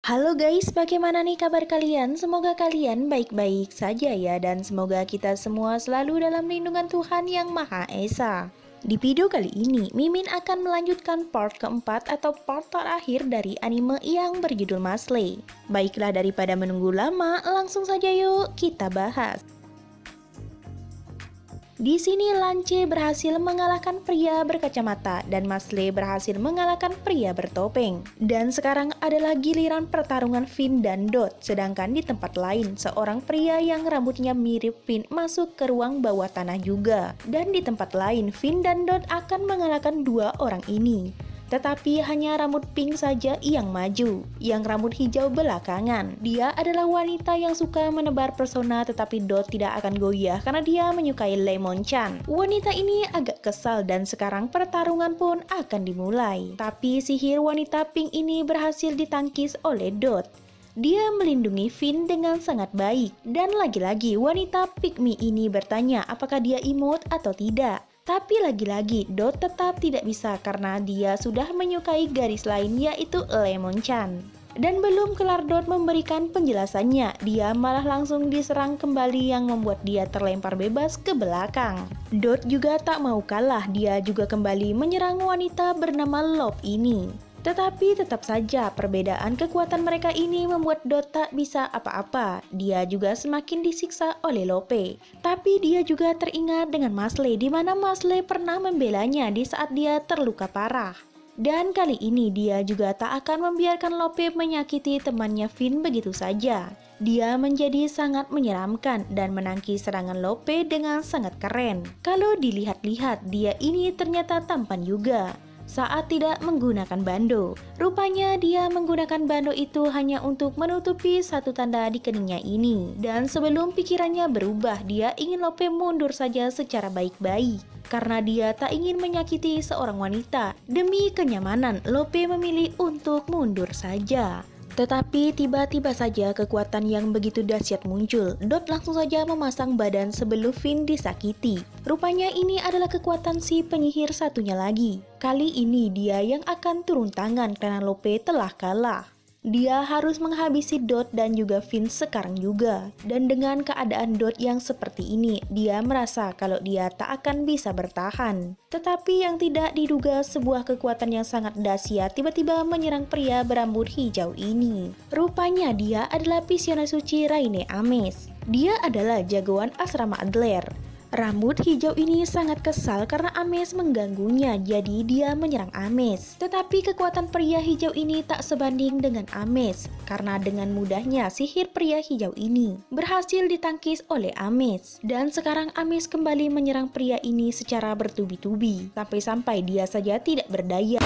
Halo guys, bagaimana nih kabar kalian? Semoga kalian baik-baik saja ya, dan semoga kita semua selalu dalam lindungan Tuhan Yang Maha Esa. Di video kali ini, Mimin akan melanjutkan part keempat atau part terakhir dari anime yang berjudul Mashle. Baiklah, daripada menunggu lama, langsung saja yuk kita bahas. Di sini Lance berhasil mengalahkan pria berkacamata dan Mashle berhasil mengalahkan pria bertopeng. Dan sekarang adalah giliran pertarungan Finn dan Dot. Sedangkan di tempat lain, seorang pria yang rambutnya mirip Finn masuk ke ruang bawah tanah juga. Dan di tempat lain, Finn dan Dot akan mengalahkan dua orang ini. Tetapi hanya rambut pink saja yang maju, yang rambut hijau belakangan. Dia adalah wanita yang suka menebar pesona, tetapi Dot tidak akan goyah karena dia menyukai Lemon-chan. Wanita ini agak kesal dan sekarang pertarungan pun akan dimulai. Tapi sihir wanita pink ini berhasil ditangkis oleh Dot. Dia melindungi Finn dengan sangat baik. Dan lagi-lagi wanita pygmy ini bertanya apakah dia imut atau tidak. Tapi lagi-lagi Dot tetap tidak bisa karena dia sudah menyukai garis lain, yaitu Lemon-chan. Dan belum kelar Dot memberikan penjelasannya, dia malah langsung diserang kembali yang membuat dia terlempar bebas ke belakang. Dot juga tak mau kalah, dia juga kembali menyerang wanita bernama Love ini. Tetapi tetap saja perbedaan kekuatan mereka ini membuat Dot tak bisa apa-apa. Dia juga semakin disiksa oleh Lope. Tapi dia juga teringat dengan Mashle, di mana Mashle pernah membelanya di saat dia terluka parah. Dan kali ini dia juga tak akan membiarkan Lope menyakiti temannya Finn begitu saja. Dia menjadi sangat menyeramkan dan menangkis serangan Lope dengan sangat keren. Kalau dilihat-lihat, dia ini ternyata tampan juga saat tidak menggunakan bando. Rupanya dia menggunakan bando itu hanya untuk menutupi satu tanda di keningnya ini. Dan sebelum pikirannya berubah, dia ingin Lope mundur saja secara baik-baik. Karena dia tak ingin menyakiti seorang wanita. Demi kenyamanan, Lope memilih untuk mundur saja. Tetapi tiba-tiba saja kekuatan yang begitu dahsyat muncul. Dot langsung saja memasang badan sebelum Finn disakiti. Rupanya ini adalah kekuatan si penyihir satunya lagi. Kali ini dia yang akan turun tangan karena Lope telah kalah. Dia harus menghabisi Dot dan juga Finn sekarang juga. Dan dengan keadaan Dot yang seperti ini, dia merasa kalau dia tak akan bisa bertahan. Tetapi yang tidak diduga, sebuah kekuatan yang sangat dahsyat tiba-tiba menyerang pria berambut hijau ini. Rupanya dia adalah Pisciana Suci Raine Ames. Dia adalah jagoan asrama Adler. Rambut hijau ini sangat kesal karena Ames mengganggunya, jadi dia menyerang Ames. Tetapi kekuatan pria hijau ini tak sebanding dengan Ames, karena dengan mudahnya sihir pria hijau ini berhasil ditangkis oleh Ames. Dan sekarang Ames kembali menyerang pria ini secara bertubi-tubi, sampai-sampai dia saja tidak berdaya.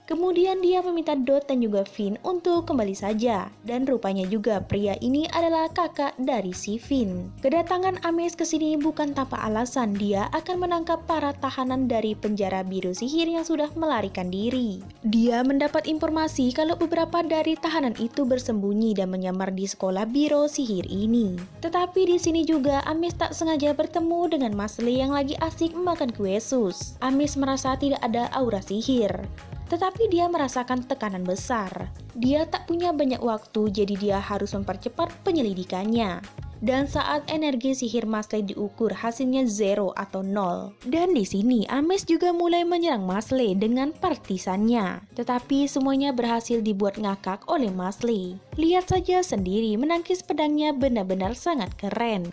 Kemudian dia meminta Dot dan juga Finn untuk kembali saja. Dan rupanya juga pria ini adalah kakak dari si Finn. Kedatangan Ames ke sini bukan tanpa alasan. Dia akan menangkap para tahanan dari penjara biru sihir yang sudah melarikan diri. Dia mendapat informasi kalau beberapa dari tahanan itu bersembunyi dan menyamar di sekolah biro sihir ini. Tetapi di sini juga Ames tak sengaja bertemu dengan Mashle yang lagi asik makan kue sus. Ames merasa tidak ada aura sihir. Tetapi dia merasakan tekanan besar. Dia tak punya banyak waktu, jadi dia harus mempercepat penyelidikannya. Dan saat energi sihir Mashle diukur, hasilnya 0 atau 0. Dan di sini Ames juga mulai menyerang Mashle dengan partisannya. Tetapi semuanya berhasil dibuat ngakak oleh Mashle. Lihat saja sendiri, menangkis pedangnya benar-benar sangat keren.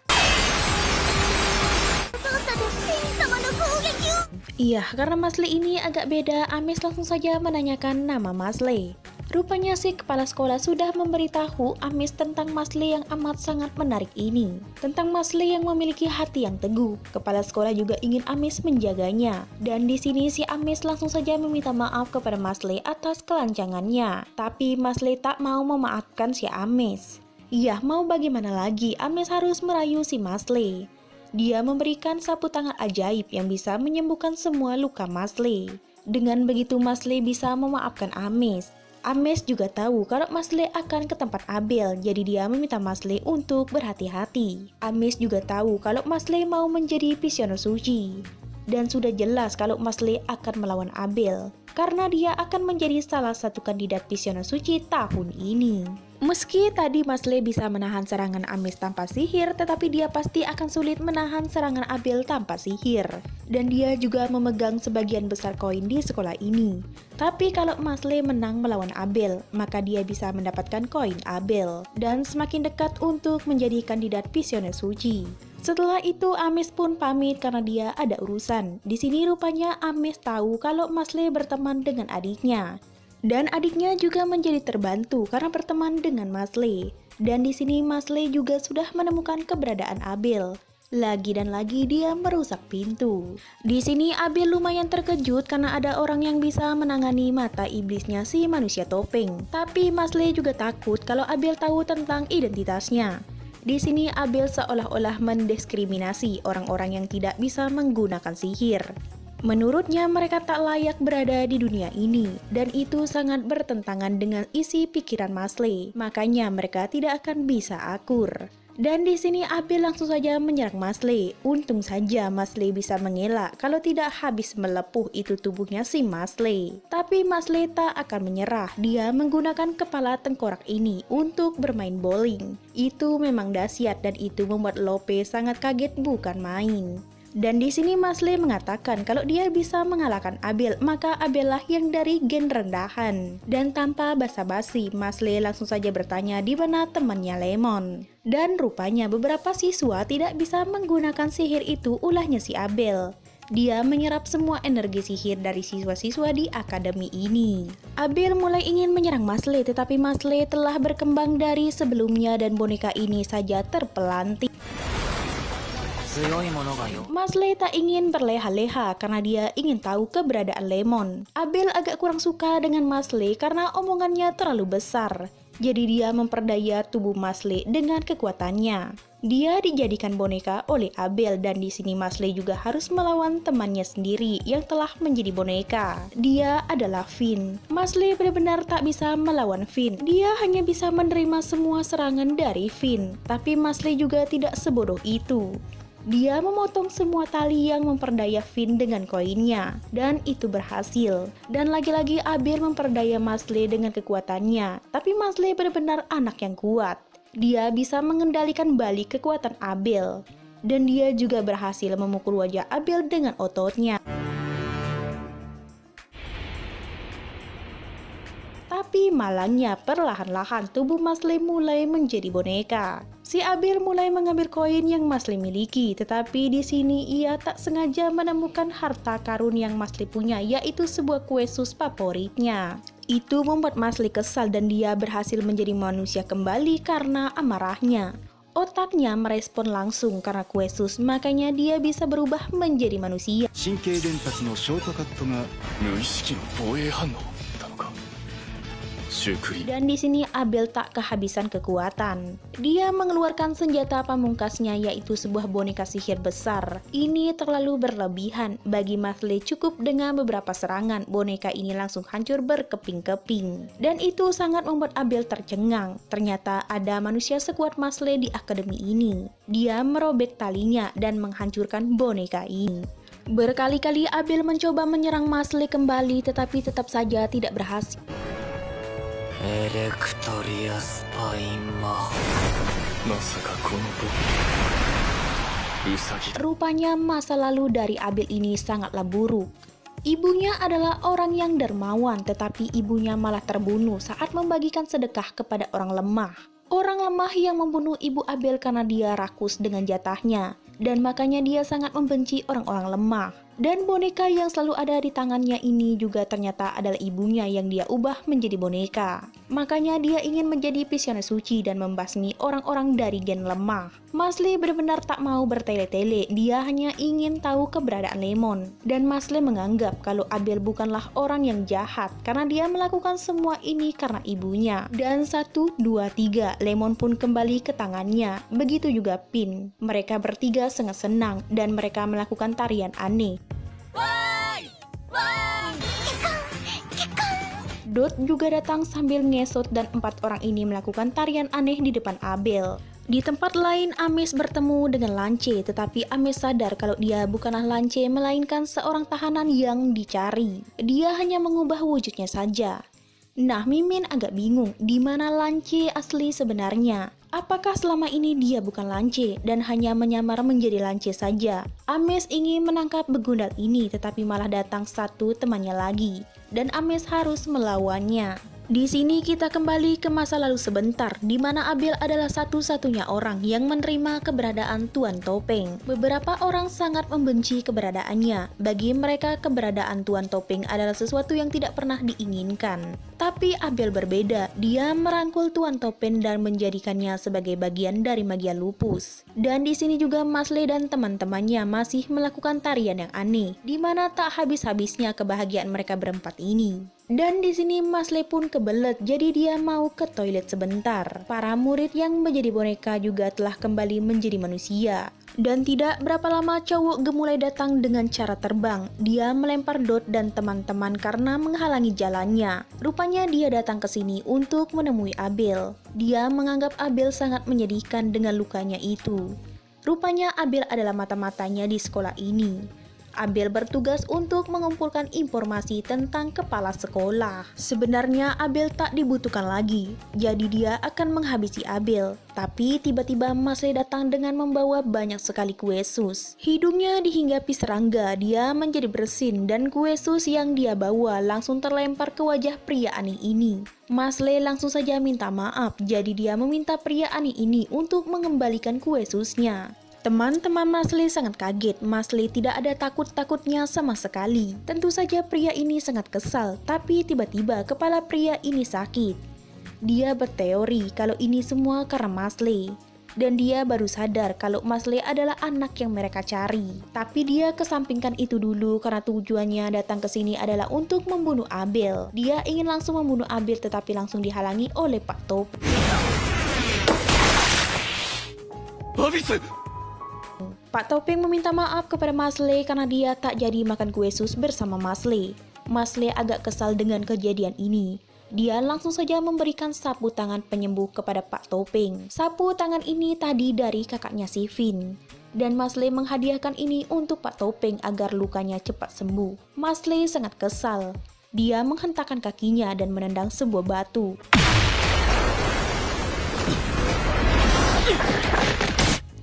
Iya, karena Mashle ini agak beda, Ames langsung saja menanyakan nama Mashle. Rupanya si kepala sekolah sudah memberitahu Ames tentang Mashle yang amat sangat menarik ini. Tentang Mashle yang memiliki hati yang teguh. Kepala sekolah juga ingin Ames menjaganya. Dan di sini si Ames langsung saja meminta maaf kepada Mashle atas kelancangannya. Tapi Mashle tak mau memaafkan si Ames. Iya, mau bagaimana lagi, Ames harus merayu si Mashle. Dia memberikan sapu tangan ajaib yang bisa menyembuhkan semua luka Mashle. Dengan begitu Mashle bisa memaafkan Ames. Ames juga tahu kalau Mashle akan ke tempat Abel, jadi dia meminta Mashle untuk berhati-hati. Ames juga tahu kalau Mashle mau menjadi Pisciana Suci. Dan sudah jelas kalau Masle akan melawan Abel, karena dia akan menjadi salah satu kandidat Visioner Suci tahun ini. Meski tadi Masle bisa menahan serangan Amis tanpa sihir, tetapi dia pasti akan sulit menahan serangan Abel tanpa sihir. Dan dia juga memegang sebagian besar koin di sekolah ini. Tapi kalau Masle menang melawan Abel, maka dia bisa mendapatkan koin Abel dan semakin dekat untuk menjadi kandidat Visioner Suci. Setelah itu Amis pun pamit karena dia ada urusan. Di sini rupanya Amis tahu kalau Masle berteman dengan adiknya. Dan adiknya juga menjadi terbantu karena berteman dengan Masle. Dan di sini Masle juga sudah menemukan keberadaan Abel. Lagi dan lagi dia merusak pintu. Di sini Abel lumayan terkejut karena ada orang yang bisa menangani mata iblisnya si manusia topeng. Tapi Masle juga takut kalau Abel tahu tentang identitasnya. Di sini Abel seolah-olah mendiskriminasi orang-orang yang tidak bisa menggunakan sihir. Menurutnya mereka tak layak berada di dunia ini, dan itu sangat bertentangan dengan isi pikiran Masle. Makanya mereka tidak akan bisa akur. Dan di sini Abel langsung saja menyerang Masle. Untung saja Masle bisa mengelak, kalau tidak habis melepuh itu tubuhnya si Masle. Tapi Masle tak akan menyerah. Dia menggunakan kepala tengkorak ini untuk bermain bowling. Itu memang dahsyat dan itu membuat Lope sangat kaget bukan main. Dan di sini Masle mengatakan kalau dia bisa mengalahkan Abel, maka Abel lah yang dari gen rendahan. Dan tanpa basa-basi, Masle langsung saja bertanya di mana temannya Lemon. Dan rupanya beberapa siswa tidak bisa menggunakan sihir itu, ulahnya si Abel. Dia menyerap semua energi sihir dari siswa-siswa di akademi ini. Abel mulai ingin menyerang Masle, tetapi Masle telah berkembang dari sebelumnya dan boneka ini saja terpelanting. Masle tak ingin berleha-leha karena dia ingin tahu keberadaan Lemon. Abel agak kurang suka dengan Masle karena omongannya terlalu besar. Jadi dia memperdaya tubuh Masle dengan kekuatannya. Dia dijadikan boneka oleh Abel dan di sini Masle juga harus melawan temannya sendiri yang telah menjadi boneka. Dia adalah Finn. Masle benar-benar tak bisa melawan Finn. Dia hanya bisa menerima semua serangan dari Finn. Tapi Masle juga tidak sebodoh itu. Dia memotong semua tali yang memperdaya Finn dengan koinnya, dan itu berhasil. Dan lagi-lagi Abel memperdaya Masle dengan kekuatannya, tapi Masle benar-benar anak yang kuat. Dia bisa mengendalikan balik kekuatan Abel, dan dia juga berhasil memukul wajah Abel dengan ototnya. Tapi malangnya perlahan-lahan tubuh Masle mulai menjadi boneka. Si Abel mulai mengambil koin yang Masle miliki, tetapi di sini ia tak sengaja menemukan harta karun yang Masle punya, yaitu sebuah kue sus favoritnya. Itu membuat Masle kesal dan dia berhasil menjadi manusia kembali karena amarahnya. Otaknya merespon langsung karena kue sus, makanya dia bisa berubah menjadi manusia. Dan di sini Abel tak kehabisan kekuatan. Dia mengeluarkan senjata pamungkasnya yaitu sebuah boneka sihir besar. Ini terlalu berlebihan. Bagi Masle cukup dengan beberapa serangan, boneka ini langsung hancur berkeping-keping. Dan itu sangat membuat Abel tercengang. Ternyata ada manusia sekuat Masle di akademi ini. Dia merobek talinya dan menghancurkan boneka ini. Berkali-kali Abel mencoba menyerang Masle kembali tetapi tetap saja tidak berhasil. Rupanya masa lalu dari Abel ini sangatlah buruk. Ibunya adalah orang yang dermawan, tetapi ibunya malah terbunuh saat membagikan sedekah kepada orang lemah. Orang lemah yang membunuh ibu Abel karena dia rakus dengan jatahnya, dan makanya dia sangat membenci orang-orang lemah. Dan boneka yang selalu ada di tangannya ini juga ternyata adalah ibunya yang dia ubah menjadi boneka. Makanya dia ingin menjadi Visioner Suci dan membasmi orang-orang dari gen lemah. Masle benar-benar tak mau bertele-tele, dia hanya ingin tahu keberadaan Lemon. Dan Masle menganggap kalau Abel bukanlah orang yang jahat karena dia melakukan semua ini karena ibunya. Dan 1, 2, 3, Lemon pun kembali ke tangannya. Begitu juga Pin. Mereka bertiga sangat senang dan mereka melakukan tarian aneh. Dot juga datang sambil ngesot dan 4 orang ini melakukan tarian aneh di depan Abel. Di tempat lain, Ames bertemu dengan Lance, tetapi Ames sadar kalau dia bukanlah Lance, melainkan seorang tahanan yang dicari. Dia hanya mengubah wujudnya saja. Nah, Mimin agak bingung di mana Lance asli sebenarnya. Apakah selama ini dia bukan Lance dan hanya menyamar menjadi Lance saja? Ames ingin menangkap begundal ini, tetapi malah datang satu temannya lagi, dan Ames harus melawannya. Di sini kita kembali ke masa lalu sebentar, di mana Abel adalah satu-satunya orang yang menerima keberadaan Tuan Topeng. Beberapa orang sangat membenci keberadaannya. Bagi mereka, keberadaan Tuan Topeng adalah sesuatu yang tidak pernah diinginkan. Tapi Abel berbeda, dia merangkul Tuan Topeng dan menjadikannya sebagai bagian dari magia lupus. Dan di sini juga Masle dan teman-temannya masih melakukan tarian yang aneh, di mana tak habis-habisnya kebahagiaan mereka berempat ini. Dan di sini Masle pun kebelet, jadi dia mau ke toilet sebentar. Para murid yang menjadi boneka juga telah kembali menjadi manusia. Dan tidak berapa lama cowok gemulai datang dengan cara terbang. Dia melempar Dot dan teman-teman karena menghalangi jalannya. Rupanya dia datang ke sini untuk menemui Abel. Dia menganggap Abel sangat menyedihkan dengan lukanya itu. Rupanya Abel adalah mata-matanya di sekolah ini. Abel bertugas untuk mengumpulkan informasi tentang kepala sekolah. Sebenarnya Abel tak dibutuhkan lagi, jadi dia akan menghabisi Abel. Tapi tiba-tiba Masle datang dengan membawa banyak sekali kue sus. Hidungnya dihinggapi serangga, dia menjadi bersin dan kue sus yang dia bawa langsung terlempar ke wajah pria aneh ini. Masle langsung saja minta maaf, jadi dia meminta pria aneh ini untuk mengembalikan kue susnya. Teman-teman Masle sangat kaget. Masle tidak ada takut-takutnya sama sekali. Tentu saja pria ini sangat kesal, tapi tiba-tiba kepala pria ini sakit. Dia berteori kalau ini semua karena Masle. Dan dia baru sadar kalau Masle adalah anak yang mereka cari. Tapi dia kesampingkan itu dulu karena tujuannya datang ke sini adalah untuk membunuh Abel. Dia ingin langsung membunuh Abel tetapi langsung dihalangi oleh Pak Top. Pak Topeng meminta maaf kepada Masle karena dia tak jadi makan kue sus bersama Masle. Masle agak kesal dengan kejadian ini. Dia langsung saja memberikan sapu tangan penyembuh kepada Pak Topeng. Sapu tangan ini tadi dari kakaknya si Vin. Dan Masle menghadiahkan ini untuk Pak Topeng agar lukanya cepat sembuh. Masle sangat kesal. Dia menghentakkan kakinya dan menendang sebuah batu.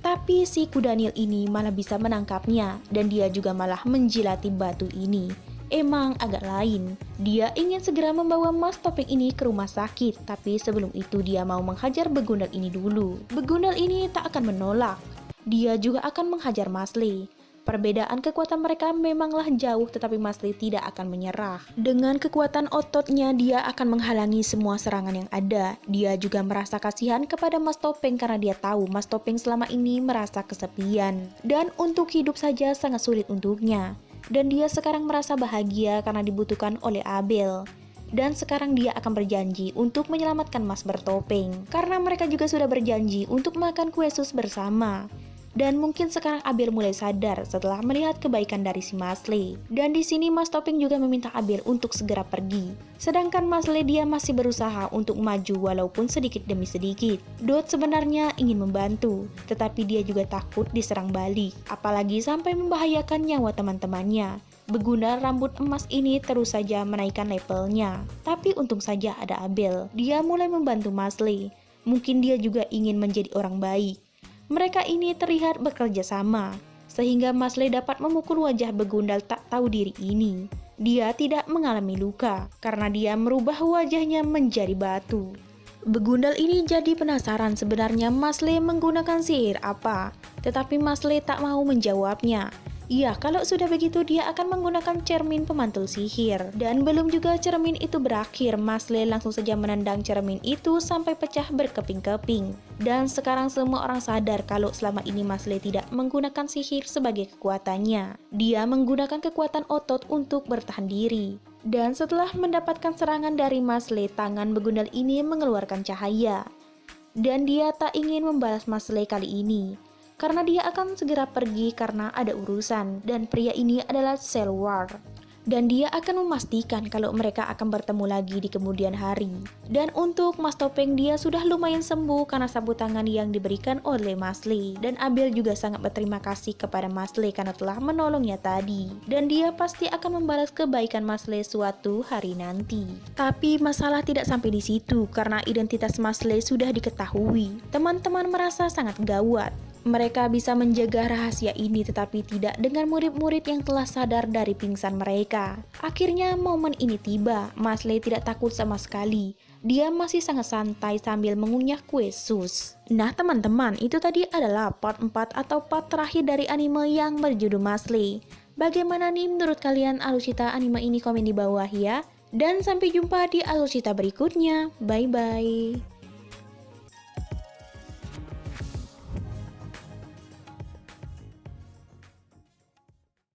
Tapi si Kudanil ini malah bisa menangkapnya dan dia juga malah menjilati batu ini. Emang agak lain. Dia ingin segera membawa Mas Topeng ini ke rumah sakit, tapi sebelum itu dia mau menghajar begundal ini dulu. Begundal ini tak akan menolak. Dia juga akan menghajar Masle. Perbedaan kekuatan mereka memanglah jauh, tetapi Masle tidak akan menyerah. Dengan kekuatan ototnya, dia akan menghalangi semua serangan yang ada. Dia juga merasa kasihan kepada Mas Topeng karena dia tahu Mas Topeng selama ini merasa kesepian. Dan untuk hidup saja sangat sulit untuknya. Dan dia sekarang merasa bahagia karena dibutuhkan oleh Abel. Dan sekarang dia akan berjanji untuk menyelamatkan Mas Bertopeng. Karena mereka juga sudah berjanji untuk makan kue sus bersama. Dan mungkin sekarang Abel mulai sadar setelah melihat kebaikan dari si Masle. Dan di sini Mas Topeng juga meminta Abel untuk segera pergi. Sedangkan Masle dia masih berusaha untuk maju walaupun sedikit demi sedikit. Dot sebenarnya ingin membantu, tetapi dia juga takut diserang balik. Apalagi sampai membahayakan nyawa teman-temannya. Begundal rambut emas ini terus saja menaikkan levelnya. Tapi untung saja ada Abel. Dia mulai membantu Masle. Mungkin dia juga ingin menjadi orang baik. Mereka ini terlihat bekerja sama, sehingga Masle dapat memukul wajah begundal tak tahu diri ini. Dia tidak mengalami luka, karena dia merubah wajahnya menjadi batu. Begundal ini jadi penasaran sebenarnya Masle menggunakan sihir apa, tetapi Masle tak mau menjawabnya. Iya, kalau sudah begitu dia akan menggunakan cermin pemantul sihir. Dan belum juga cermin itu berakhir, Masle langsung saja menendang cermin itu sampai pecah berkeping-keping. Dan sekarang semua orang sadar kalau selama ini Masle tidak menggunakan sihir sebagai kekuatannya. Dia menggunakan kekuatan otot untuk bertahan diri. Dan setelah mendapatkan serangan dari Masle, tangan begundal ini mengeluarkan cahaya. Dan dia tak ingin membalas Masle kali ini. Karena dia akan segera pergi karena ada urusan, dan pria ini adalah Selwar. dan dia akan memastikan kalau mereka akan bertemu lagi di kemudian hari. Dan untuk Mas Topeng, dia sudah lumayan sembuh karena sapu tangan yang diberikan oleh Mas Lee. Dan Abel juga sangat berterima kasih kepada Mas Lee karena telah menolongnya tadi. Dan dia pasti akan membalas kebaikan Mas Lee suatu hari nanti. Tapi masalah tidak sampai di situ karena identitas Mas Lee sudah diketahui. Teman-teman merasa sangat gawat. Mereka bisa menjaga rahasia ini tetapi tidak dengan murid-murid yang telah sadar dari pingsan mereka. Akhirnya momen ini tiba. Mas Lee tidak takut sama sekali. Dia masih sangat santai sambil mengunyah kue sus. Nah teman-teman, itu tadi adalah part 4 atau part terakhir dari anime yang berjudul Mas Lee. Bagaimana nih menurut kalian alur cerita anime ini? Komen di bawah ya. Dan sampai jumpa di alur cerita berikutnya. Bye bye.